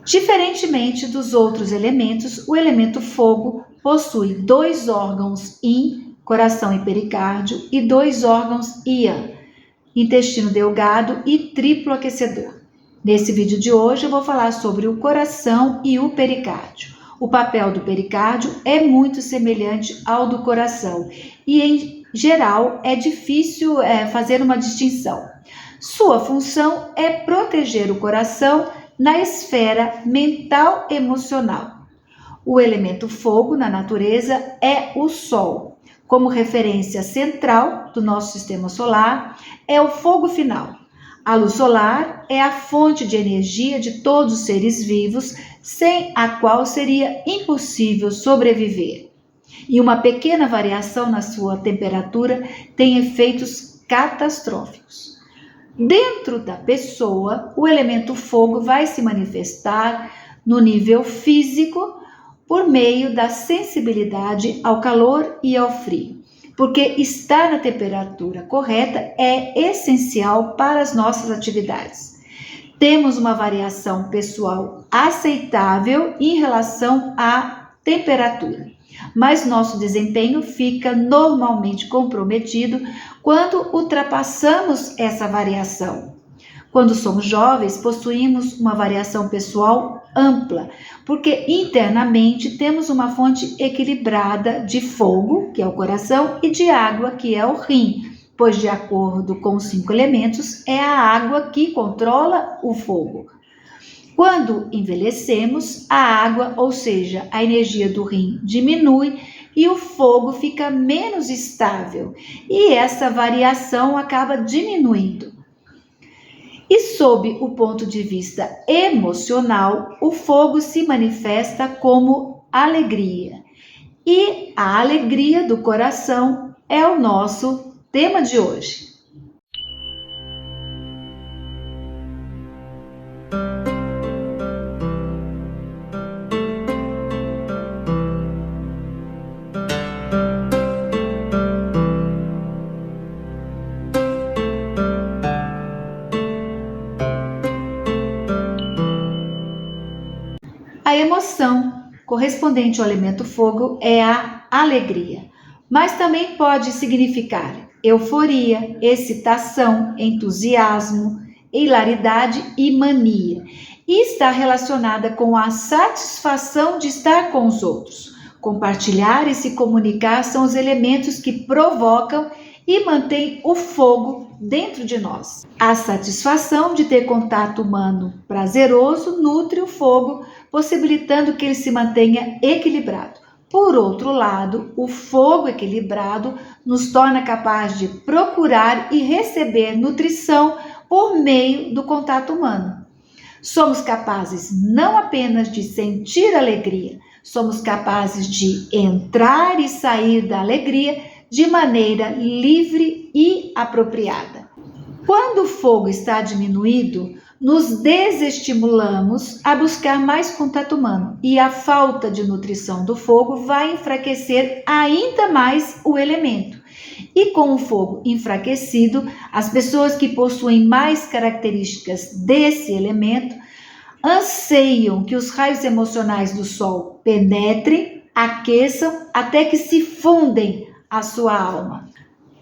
Diferentemente dos outros elementos, o elemento fogo possui 2 órgãos yin, coração e pericárdio, e 2 órgãos yang, intestino delgado e triplo aquecedor. Nesse vídeo de hoje eu vou falar sobre o coração e o pericárdio. O papel do pericárdio é muito semelhante ao do coração e, em geral, é difícil fazer uma distinção. Sua função é proteger o coração na esfera mental-emocional. O elemento fogo na natureza é o Sol. Como referência central do nosso sistema solar, é o fogo final. A luz solar é a fonte de energia de todos os seres vivos, sem a qual seria impossível sobreviver. E uma pequena variação na sua temperatura tem efeitos catastróficos. Dentro da pessoa, o elemento fogo vai se manifestar no nível físico por meio da sensibilidade ao calor e ao frio, porque estar na temperatura correta é essencial para as nossas atividades. Temos uma variação pessoal aceitável em relação à temperatura, mas nosso desempenho fica normalmente comprometido quando ultrapassamos essa variação. Quando somos jovens, possuímos uma variação pessoal ampla, porque internamente temos uma fonte equilibrada de fogo, que é o coração, e de água, que é o rim, pois de acordo com os 5 elementos, é a água que controla o fogo. Quando envelhecemos, a água, ou seja, a energia do rim, diminui e o fogo fica menos estável, e essa variação acaba diminuindo. E sob o ponto de vista emocional, o fogo se manifesta como alegria. E a alegria do coração é o nosso tema de hoje. A emoção correspondente ao elemento fogo é a alegria, mas também pode significar euforia, excitação, entusiasmo, hilaridade e mania, e está relacionada com a satisfação de estar com os outros. Compartilhar e se comunicar são os elementos que provocam e mantêm o fogo dentro de nós. A satisfação de ter contato humano prazeroso nutre o fogo, possibilitando que ele se mantenha equilibrado. Por outro lado, o fogo equilibrado nos torna capaz de procurar e receber nutrição por meio do contato humano. Somos capazes não apenas de sentir alegria, somos capazes de entrar e sair da alegria de maneira livre e apropriada. Quando o fogo está diminuído, nos desestimulamos a buscar mais contato humano e a falta de nutrição do fogo vai enfraquecer ainda mais o elemento. E com o fogo enfraquecido, as pessoas que possuem mais características desse elemento anseiam que os raios emocionais do sol penetrem, aqueçam até que se fundem a sua alma.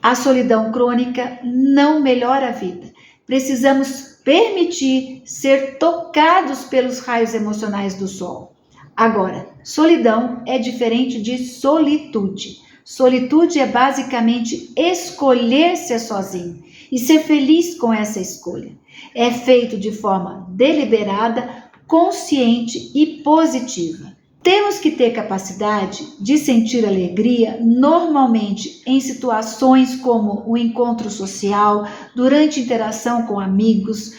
A solidão crônica não melhora a vida. Precisamos permitir ser tocados pelos raios emocionais do sol. Agora, solidão é diferente de solitude. Solitude é basicamente escolher ser sozinho e ser feliz com essa escolha. É feito de forma deliberada, consciente e positiva. Temos que ter capacidade de sentir alegria normalmente em situações como o encontro social, durante interação com amigos,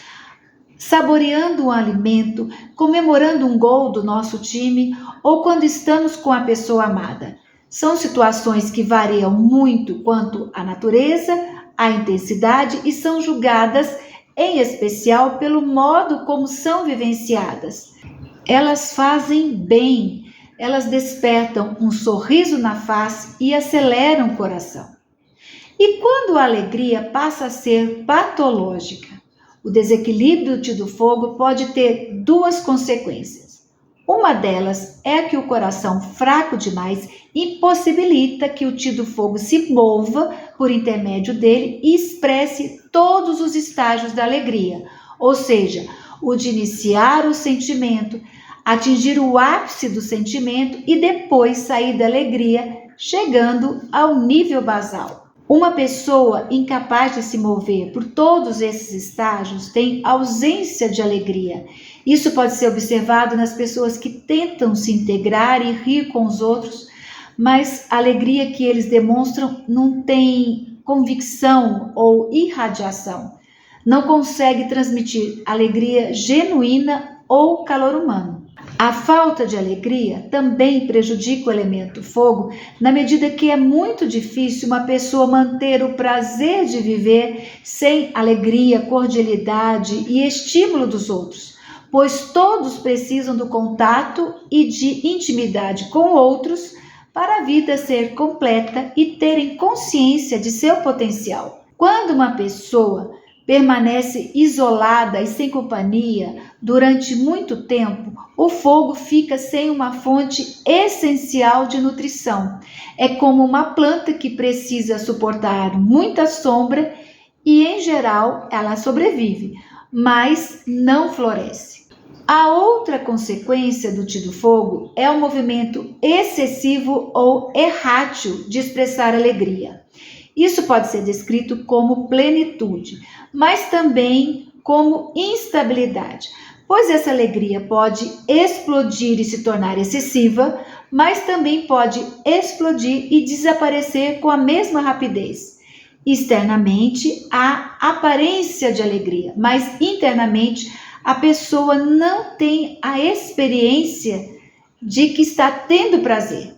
saboreando um alimento, comemorando um gol do nosso time ou quando estamos com a pessoa amada. São situações que variam muito quanto à natureza, à intensidade e são julgadas em especial pelo modo como são vivenciadas. Elas fazem bem, elas despertam um sorriso na face e aceleram o coração. E quando a alegria passa a ser patológica, O desequilíbrio do Ti do fogo pode ter duas consequências. Uma delas é que o coração fraco demais impossibilita que o Ti do fogo se mova por intermédio dele e expresse todos os estágios da alegria, ou seja, o de iniciar o sentimento, atingir o ápice do sentimento e depois sair da alegria, chegando ao nível basal. Uma pessoa incapaz de se mover por todos esses estágios tem ausência de alegria. Isso pode ser observado nas pessoas que tentam se integrar e rir com os outros, mas a alegria que eles demonstram não tem convicção ou irradiação. Não consegue transmitir alegria genuína ou calor humano. A falta de alegria também prejudica o elemento fogo, na medida que é muito difícil uma pessoa manter o prazer de viver sem alegria, cordialidade e estímulo dos outros, pois todos precisam do contato e de intimidade com outros para a vida ser completa e terem consciência de seu potencial. Quando uma pessoa permanece isolada e sem companhia durante muito tempo, o fogo fica sem uma fonte essencial de nutrição. É como uma planta que precisa suportar muita sombra e, em geral, ela sobrevive, mas não floresce. A outra consequência do Ti do fogo é o movimento excessivo ou errátil de expressar alegria. Isso pode ser descrito como plenitude, mas também como instabilidade, pois essa alegria pode explodir e se tornar excessiva, mas também pode explodir e desaparecer com a mesma rapidez. Externamente, há aparência de alegria, mas internamente a pessoa não tem a experiência de que está tendo prazer.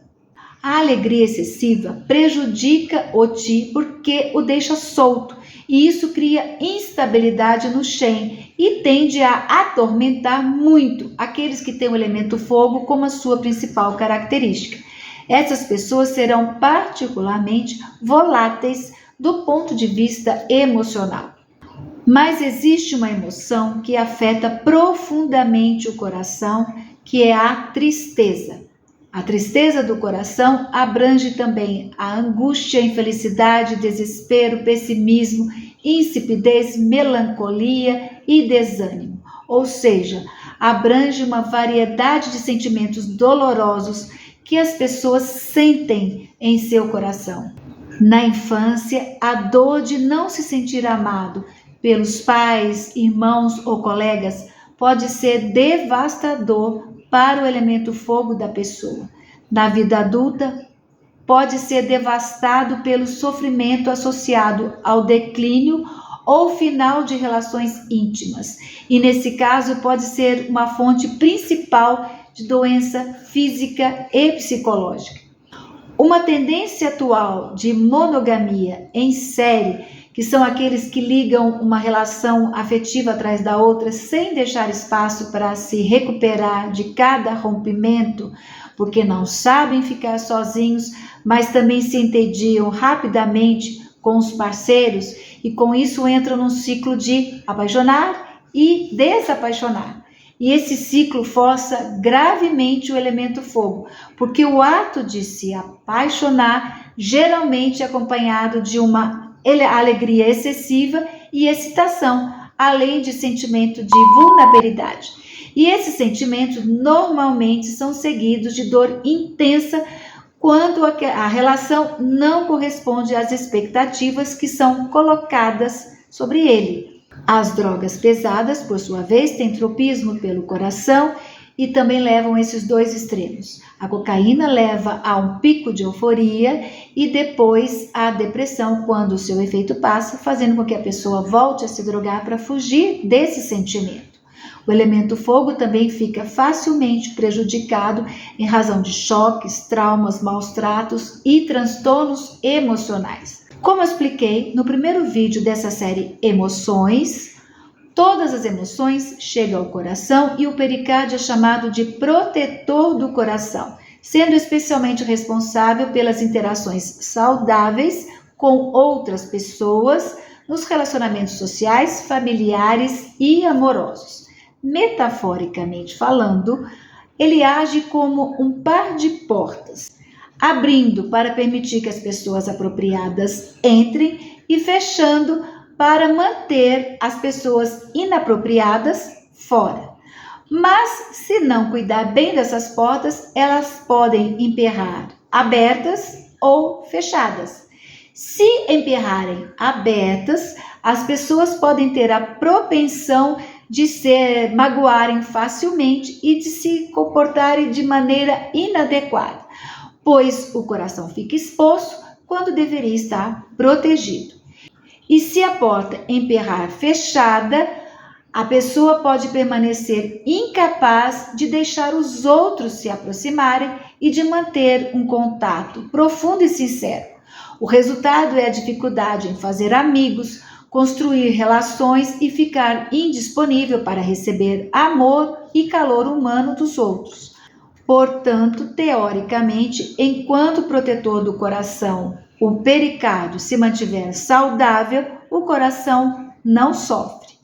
A alegria excessiva prejudica o Ti porque o deixa solto, e isso cria instabilidade no Shen e tende a atormentar muito aqueles que têm o elemento fogo como a sua principal característica. Essas pessoas serão particularmente voláteis do ponto de vista emocional. Mas existe uma emoção que afeta profundamente o coração, que é a tristeza. A tristeza do coração abrange também a angústia, infelicidade, desespero, pessimismo, insipidez, melancolia e desânimo. Ou seja, abrange uma variedade de sentimentos dolorosos que as pessoas sentem em seu coração. Na infância, a dor de não se sentir amado pelos pais, irmãos ou colegas pode ser devastador para o elemento fogo da pessoa. Na vida adulta, pode ser devastado pelo sofrimento associado ao declínio ou final de relações íntimas. E nesse caso pode ser uma fonte principal de doença física e psicológica. Uma tendência atual de monogamia em série, que são aqueles que ligam uma relação afetiva atrás da outra sem deixar espaço para se recuperar de cada rompimento, porque não sabem ficar sozinhos, mas também se entediam rapidamente com os parceiros e com isso entram num ciclo de apaixonar e desapaixonar. E esse ciclo força gravemente o elemento fogo, porque o ato de se apaixonar geralmente é acompanhado de uma alegria excessiva e excitação, além de sentimento de vulnerabilidade. E esses sentimentos normalmente são seguidos de dor intensa quando a relação não corresponde às expectativas que são colocadas sobre ele. As drogas pesadas, por sua vez, têm tropismo pelo coração e também levam esses dois extremos. A cocaína leva a um pico de euforia e depois a depressão quando o seu efeito passa, fazendo com que a pessoa volte a se drogar para fugir desse sentimento. O elemento fogo também fica facilmente prejudicado em razão de choques, traumas, maus tratos e transtornos emocionais. Como eu expliquei no primeiro vídeo dessa série Emoções, todas as emoções chegam ao coração e o pericárdio é chamado de protetor do coração, sendo especialmente responsável pelas interações saudáveis com outras pessoas, nos relacionamentos sociais, familiares e amorosos. Metaforicamente falando, ele age como um par de portas, abrindo para permitir que as pessoas apropriadas entrem e fechando para manter as pessoas inapropriadas fora. Mas, se não cuidar bem dessas portas, elas podem emperrar abertas ou fechadas. Se emperrarem abertas, as pessoas podem ter a propensão de se magoarem facilmente e de se comportarem de maneira inadequada, pois o coração fica exposto quando deveria estar protegido. E se a porta emperrar fechada, a pessoa pode permanecer incapaz de deixar os outros se aproximarem e de manter um contato profundo e sincero. O resultado é a dificuldade em fazer amigos, construir relações e ficar indisponível para receber amor e calor humano dos outros. Portanto, teoricamente, enquanto o protetor do coração, o pericárdio, se mantiver saudável, o coração não sofre.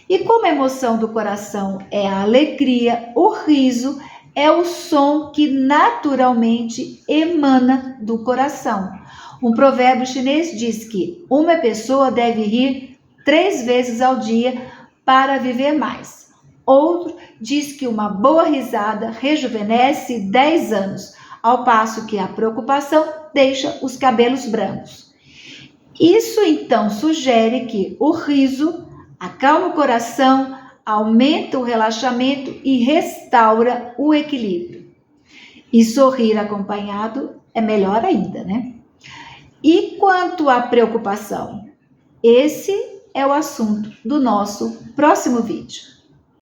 E como a emoção do coração é a alegria, o riso é o som que naturalmente emana do coração. Um provérbio chinês diz que uma pessoa deve rir 3 vezes ao dia para viver mais. Outro diz que uma boa risada rejuvenesce 10 anos, ao passo que a preocupação deixa os cabelos brancos. Isso então sugere que o riso acalma o coração, aumenta o relaxamento e restaura o equilíbrio. E sorrir acompanhado é melhor ainda, né? E quanto à preocupação? Esse é o assunto do nosso próximo vídeo.